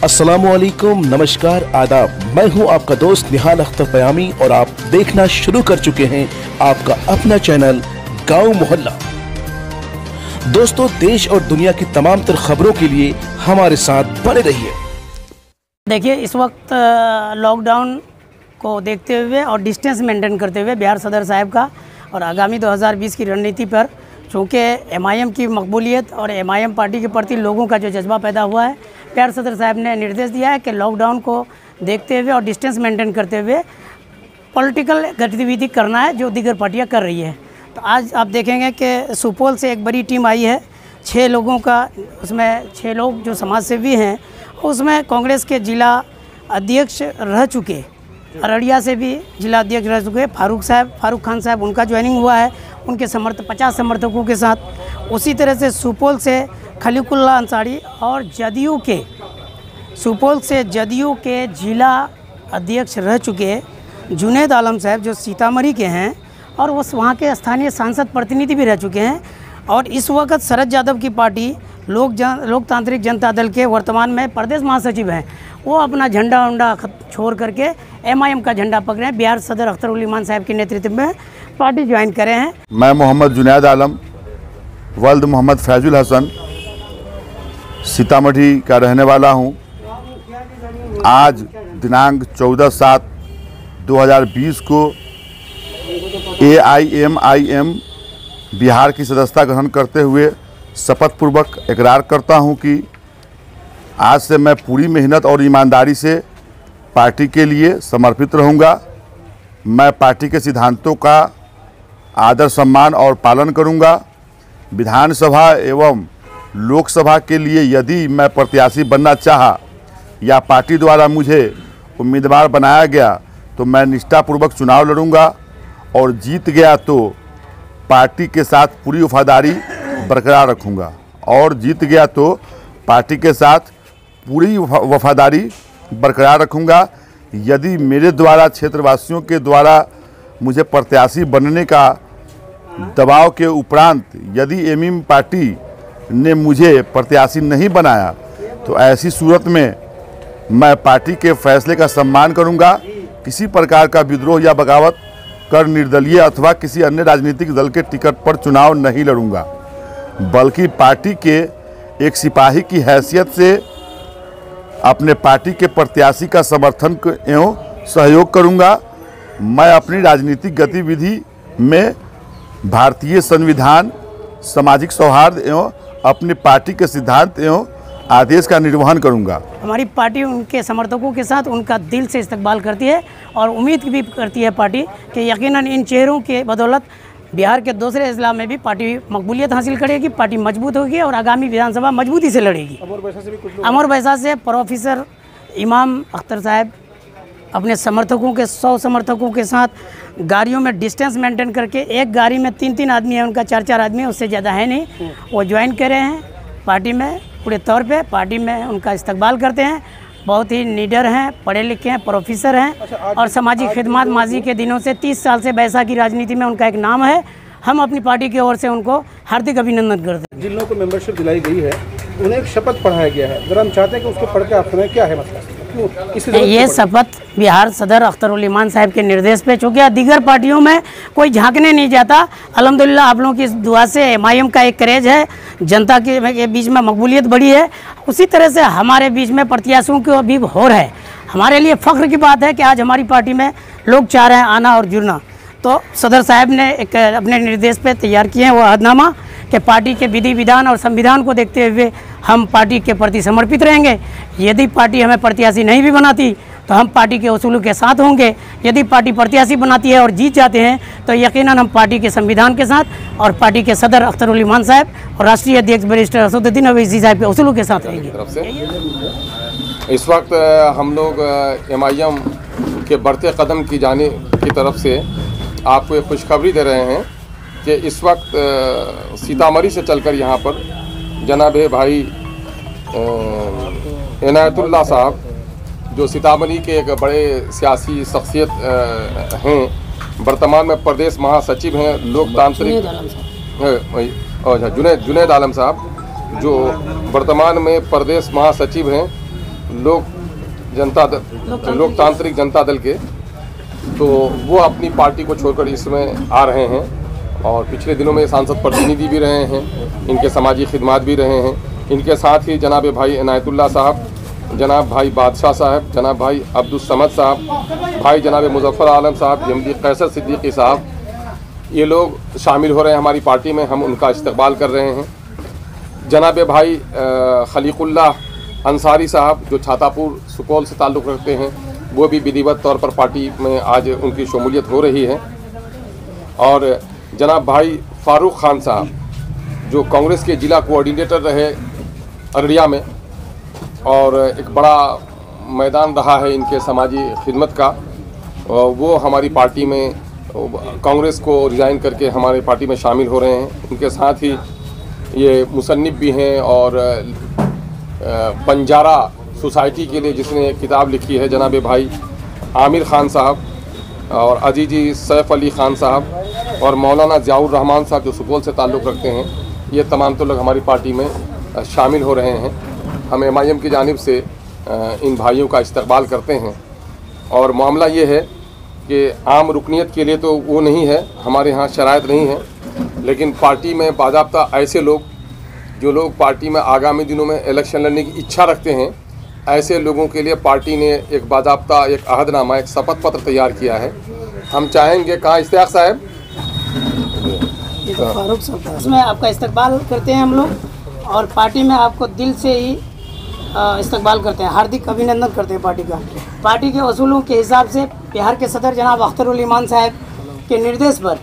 अस्सलामुअलैकुम, नमस्कार, आदाब। मैं हूं आपका दोस्त निहाल अख्तर पयामी और आप देखना शुरू कर चुके हैं आपका अपना चैनल गांव मोहल्ला। दोस्तों, देश और दुनिया की तमाम तर खबरों के लिए हमारे साथ बने रहिए। देखिए, इस वक्त लॉकडाउन को देखते हुए और डिस्टेंस मेंटेन करते हुए बिहार सदर साहब का और आगामी 2020 की रणनीति पर चूँकि MIM की मकबूलियत और MIM पार्टी के प्रति लोगों का जो जज्बा पैदा हुआ है, बिहार सदर साहब ने निर्देश दिया है कि लॉकडाउन को देखते हुए और डिस्टेंस मेंटेन करते हुए पॉलिटिकल गतिविधि करना है जो दीगर पार्टियां कर रही है। तो आज आप देखेंगे कि सुपौल से एक बड़ी टीम आई है, 6 लोगों का, उसमें 6 लोग जो समाज सेवी हैं, उसमें कांग्रेस के जिला अध्यक्ष रह चुके, अररिया से भी जिला अध्यक्ष रह चुके फारूक खान साहब, उनका ज्वाइनिंग हुआ है उनके 50 समर्थकों के साथ। उसी तरह से सुपौल से खलीकुल्ला अंसारी और सुपौल से जदयू के जिला अध्यक्ष रह चुके जुनैद आलम साहब जो सीतामढ़ी के हैं और वो वहाँ के स्थानीय सांसद प्रतिनिधि भी रह चुके हैं। और इस वक्त शरद यादव की पार्टी लोकतांत्रिक जनता दल के वर्तमान में प्रदेश महासचिव हैं, वो अपना झंडा उंडा छोड़ करके MIM का झंडा पकड़े हैं। बिहार सदर अख्तर उल इमान साहब के नेतृत्व में पार्टी ज्वाइन करे हैं। मैं मोहम्मद जुनैद आलम वल्द मोहम्मद फैजुल हसन सीतामढ़ी का रहने वाला हूं। आज दिनांक 14/7/2020 को AIMIM बिहार की सदस्यता ग्रहण करते हुए शपथ पूर्वक इकरार करता हूं कि आज से मैं पूरी मेहनत और ईमानदारी से पार्टी के लिए समर्पित रहूंगा। मैं पार्टी के सिद्धांतों का आदर सम्मान और पालन करूंगा। विधानसभा एवं लोकसभा के लिए यदि मैं प्रत्याशी बनना चाहा या पार्टी द्वारा मुझे उम्मीदवार बनाया गया तो मैं निष्ठापूर्वक चुनाव लड़ूंगा और जीत गया तो पार्टी के साथ पूरी वफादारी बरकरार रखूंगा यदि मेरे द्वारा क्षेत्रवासियों के द्वारा मुझे प्रत्याशी बनने का दबाव के उपरांत यदि MIM पार्टी ने मुझे प्रत्याशी नहीं बनाया तो ऐसी सूरत में मैं पार्टी के फैसले का सम्मान करूंगा। किसी प्रकार का विद्रोह या बगावत कर निर्दलीय अथवा किसी अन्य राजनीतिक दल के टिकट पर चुनाव नहीं लड़ूंगा, बल्कि पार्टी के एक सिपाही की हैसियत से अपने पार्टी के प्रत्याशी का समर्थन एवं सहयोग करूंगा। मैं अपनी राजनीतिक गतिविधि में भारतीय संविधान, सामाजिक सौहार्द एवं अपनी पार्टी के सिद्धांत एवं आदेश का निर्वहन करूंगा। हमारी पार्टी उनके समर्थकों के साथ उनका दिल से इस्तकबाल करती है और उम्मीद भी करती है पार्टी कि यकीनन इन चेहरों के बदौलत बिहार के दूसरे अजला में भी पार्टी मकबूलियत हासिल करेगी, पार्टी मजबूत होगी और आगामी विधानसभा मजबूती से लड़ेगी। अमर वैसा से प्रोफेसर इमाम अख्तर साहब अपने समर्थकों के 100 समर्थकों के साथ गाड़ियों में डिस्टेंस मेंटेन करके, एक गाड़ी में 3-3 आदमी है, उनका 4-4 आदमी है, उससे ज़्यादा है नहीं, वो ज्वाइन कर रहे हैं पार्टी में। पूरे तौर पे पार्टी में उनका इस्तकबाल करते हैं। बहुत ही नीडर हैं, पढ़े लिखे हैं, प्रोफेसर हैं और सामाजिक खिदमत माजी के दिनों से 30 साल से बैसा की राजनीति में उनका एक नाम है। हम अपनी पार्टी की ओर से उनको हार्दिक अभिनंदन करते हैं। जिन लोगों को मेंबरशिप दिलाई गई है उन्हें एक शपथ पढ़ाया गया है, अगर हम चाहते हैं कि उसको पढ़ के आप सुनाएं, क्या है मसला? ये शपथ बिहार सदर अख्तर उल इमान साहब के निर्देश पे, चूँकि दीगर पार्टियों में कोई झांकने नहीं जाता, अल्हम्दुलिल्लाह आप लोगों की दुआ से MIM का एक क्रेज है, जनता के बीच में मकबूलियत बढ़ी है। उसी तरह से हमारे बीच में प्रत्याशियों की भी होड़ है। हमारे लिए फ़ख्र की बात है कि आज हमारी पार्टी में लोग चाह रहे हैं आना और जुड़ना। तो सदर साहब ने एक अपने निर्देश पे तैयार किए हैं वो अहदनामा कि पार्टी के विधि विधान और संविधान को देखते हुए हम पार्टी के प्रति समर्पित रहेंगे। यदि पार्टी हमें प्रत्याशी नहीं भी बनाती तो हम पार्टी के उसूलों के साथ होंगे। यदि पार्टी प्रत्याशी बनाती है और जीत जाते हैं तो यकीनन हम पार्टी के संविधान के साथ और पार्टी के सदर अख्तर उल इमान साहब और राष्ट्रीय अध्यक्ष बैरिस्टर असदुद्दीन अवैसी साहब के उसूलों के साथ रहेंगे। इस वक्त हम लोग MIM के बढ़ते कदम की तरफ से आपको एक खुशखबरी दे रहे हैं कि इस वक्त सीतामढ़ी से चलकर यहाँ पर जनाब भाई इनायतुल्लाह साहब जो सीतामढ़ी के एक बड़े सियासी शख्सियत हैं, वर्तमान में प्रदेश महासचिव हैं लोकतांत्रिक जुनैद आलम साहब जो वर्तमान में प्रदेश महासचिव हैं लोकतांत्रिक जनता दल के, तो वो अपनी पार्टी को छोड़कर इसमें आ रहे हैं और पिछले दिनों में सांसद प्रतिनिधि भी रहे हैं, इनके समाजी खिदमात भी रहे हैं। इनके साथ ही जनाब भाई इनायतुल्लाह साहब, जनाब भाई बादशाह साहब, जनाब भाई अब्दुल समद साहब, भाई जनाब मुजफ्फर आलम साहब, एमडी कैसर सिद्दीकी साहब, ये लोग शामिल हो रहे हैं हमारी पार्टी में। हम उनका इस्तकबाल कर रहे हैं। जनाब भाई खलीकुल्लाह अंसारी साहब जो छातापुर सुपौल से ताल्लुक़ रखते हैं, वो भी विधिवत तौर पर पार्टी में आज उनकी शमूलियत हो रही है। और जनाब भाई फारूक खान साहब जो कांग्रेस के ज़िला कोऑर्डिनेटर रहे अररिया में, और एक बड़ा मैदान रहा है इनके समाजी खिदमत का, वो हमारी पार्टी में कांग्रेस को रिज़ाइन करके हमारी पार्टी में शामिल हो रहे हैं। उनके साथ ही ये मुसन्निफ भी हैं और बंजारा सोसाइटी के लिए जिसने किताब लिखी है जनाब भाई आमिर खान साहब, और अजीजी सैफ अली खान साहब, और मौलाना ज़ियाउर रहमान साहब जो सुपौल से ताल्लुक़ रखते हैं। ये तमाम तो लोग हमारी पार्टी में शामिल हो रहे हैं। हम MIM की जानिब से इन भाइयों का इस्तकबाल करते हैं। और मामला ये है कि आम रुकनीत के लिए तो वो नहीं है, हमारे यहाँ शराइत नहीं है, लेकिन पार्टी में बाज़ाब्ता ऐसे लोग जो लोग पार्टी में आगामी दिनों में इलेक्शन लड़ने की इच्छा रखते हैं, ऐसे लोगों के लिए पार्टी ने एक बाज़ाब्ता एक अहदनामा, एक शपथ पत्र तैयार किया है। हम चाहेंगे, कहाँ इश्तियाक साहब, फारूक साहब, इसमें आपका इस्तकबाल करते हैं हम लोग, और पार्टी में आपको दिल से ही इस्तकबाल करते हैं, हार्दिक अभिनंदन करते हैं पार्टी का। पार्टी के असूलों के हिसाब से बिहार के सदर जनाब अख्तरुल ईमान साहब के निर्देश पर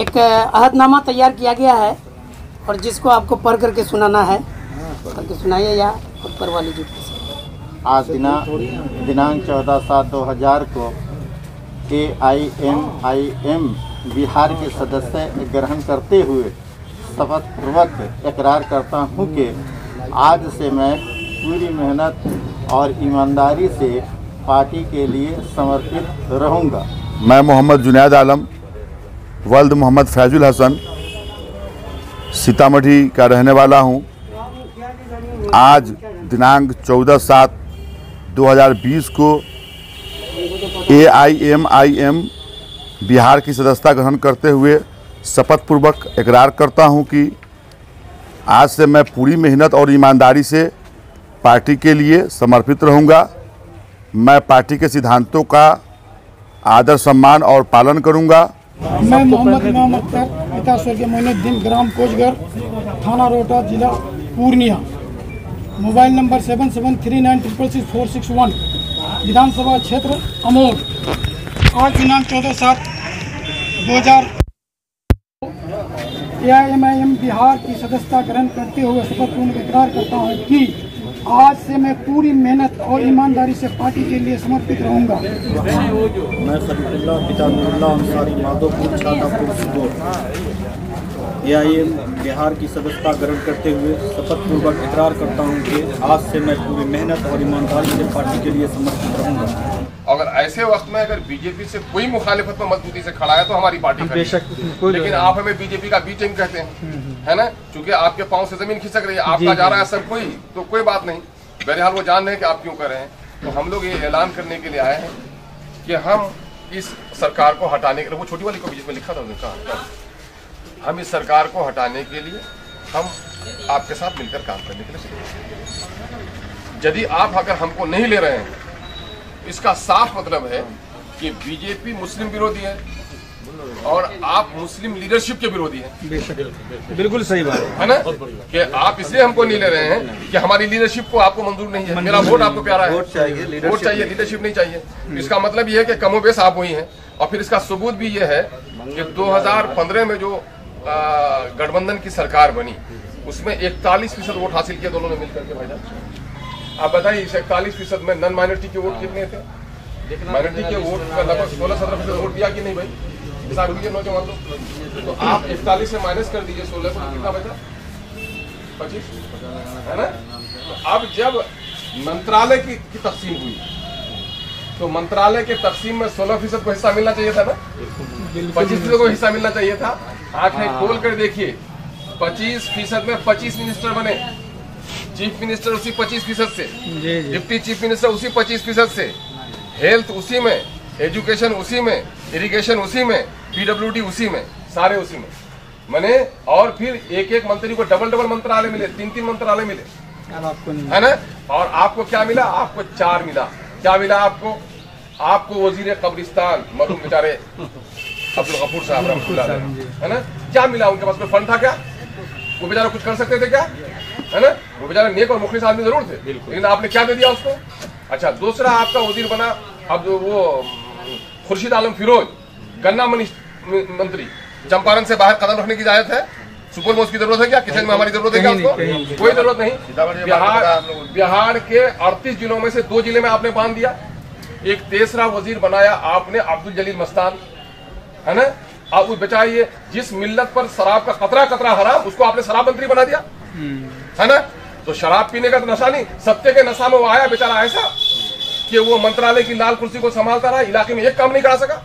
एक अहदनामा तैयार किया गया है, और जिसको आपको पढ़ करके सुनाना है, पढ़ के सुनाइए या ऊपर वाली जी। आज दिनांक 14/7/2000 को AIMIM बिहार के सदस्य ग्रहण करते हुए शपथ पूर्वक इकरार करता हूँ कि आज से मैं पूरी मेहनत और ईमानदारी से पार्टी के लिए समर्पित रहूँगा। मैं मोहम्मद जुनैद आलम वल्द मोहम्मद फैजुल हसन सीतामढ़ी का रहने वाला हूँ। आज दिनांक 14/7/2020 को AIMIM बिहार की सदस्यता ग्रहण करते हुए शपथ पूर्वक इकरार करता हूं कि आज से मैं पूरी मेहनत और ईमानदारी से पार्टी के लिए समर्पित रहूंगा। मैं पार्टी के सिद्धांतों का आदर सम्मान और पालन करूंगा। मैं मोहम्मद इमाम अख्तर, पिता स्वर्गीय मोइनुद्दीन, ग्राम कोचगर, थाना रोहटा, जिला पूर्णिया, मोबाइल नंबर 7739666461, विधानसभा क्षेत्र अमोद। आज दिनांक 14/7/2000 AIMIM बिहार की सदस्यता ग्रहण करते हुए शपथ पूर्वक इकरार करता हूँ कि आज से मैं पूरी मेहनत और ईमानदारी से पार्टी के लिए समर्पित रहूँगा। मैं खलीकुल्लाह पिता नूरुल्लाह अंसारी माधोपुर छातापुर सुपौल AIM बिहार की सदस्यता ग्रहण करते हुए शपथ पूर्वक इकरार करता हूँ कि आज से मैं पूरी मेहनत और ईमानदारी से पार्टी के लिए समर्पित रहूँगा। अगर ऐसे वक्त में अगर बीजेपी से कोई मुखालिफत में मजबूती से खड़ा है तो हमारी पार्टी बेशक, लेकिन आप हमें बीजेपी का बी टीम कहते हैं, है ना, क्योंकि आपके पांव से जमीन खिसक रही है, आपका जा रहा है सब कोई, तो कोई बात नहीं। बहरहाल वो जान रहे हैं कि आप क्यों कर रहे हैं। तो हम लोग ये ऐलान करने के लिए आए हैं कि हम इस सरकार को हटाने के लिए, वो छोटी वाली को बीच में लिखा था उन्होंने कहा, हम इस सरकार को हटाने के लिए हम आपके साथ मिलकर काम करने के लिए। यदि आप अगर हमको नहीं ले रहे हैं, इसका साफ मतलब है कि बीजेपी मुस्लिम विरोधी है और आप मुस्लिम लीडरशिप के विरोधी हैं। बिल्कुल सही बात है ना, कि आप इसलिए हमको नहीं ले रहे हैं कि हमारी लीडरशिप को आपको मंजूर नहीं है। मेरा वोट आपको प्यारा है, वोट चाहिए, लीडरशिप नहीं चाहिए। इसका मतलब ये है कि कमोबेश आप वही हैं। और फिर इसका सबूत भी ये है कि 2015 में जो गठबंधन की सरकार बनी, उसमें 41% वोट हासिल किए दोनों ने मिलकर के। भाईजान आप बताइए, इस 41% में नॉन माइनॉरिटी के वोट कितने थे? माइनॉरिटी के वोट का लगभग 16-17% वोट दिया कि नहीं भाई? हिसाब कीजिए नौजवान लोग। तो आप 41 से माइनस कर दीजिए 16 को, कितना बचा? 25, है ना। तो अब जब मंत्रालय की तकसीम हुई तो मंत्रालय के तकसीम में 16% को हिस्सा मिलना चाहिए था ना, 25% को हिस्सा मिलना चाहिए था। आंखें खोल कर देखिए, 25% में 25 मिनिस्टर बने, चीफ मिनिस्टर उसी 25% से, डिप्टी चीफ मिनिस्टर उसी 25% से, हेल्थ उसी में, एजुकेशन उसी में, इरिगेशन उसी में, पीडब्ल्यूडी उसी में, सारे उसी में। मैंने और फिर एक एक मंत्री को डबल मंत्रालय मिले, 3 मंत्रालय मिले, है ना। और आपको क्या मिला? आपको 4 मिला। क्या मिला आपको? आपको वजीर कब्रिस्तान मरहूम बेचारे अब्दुल गफूर साहब रहमतुल्लाह अलैह, है ना। क्या मिला? उनके पास कोई फंड था क्या? वो बेचारा कुछ कर सकते थे क्या? है ना। वो बेचारा नेक और मुखलिस आदमी जरूर थे, लेकिन आपने क्या दे दिया उसको? अच्छा, दूसरा आपका वजीर बना अब वो खुर्शीद आलम फिरोज, गन्ना मंत्री। चंपारण से बाहर कदम रखने की इजाजत है? सुपौल में उसकी जरूरत है क्या? किचन में हमारी जरूरत है क्या उसको? कोई जरूरत नहीं। बिहार के 38 जिलों में से 2 जिले में आपने बांध दिया। एक तीसरा वजीर बनाया आपने अब्दुल जलील मस्तान, है ना। अब बचाइए, जिस मिल्लत पर शराब का कतरा कतरा हराम, उसको आपने शराब मंत्री बना दिया, है ना। तो शराब पीने का तो नशा नहीं, सत्य के नशा में वो आया बेचारा ऐसा कि वो मंत्रालय की लाल कुर्सी को संभालता रहा, इलाके में एक काम नहीं करा सका।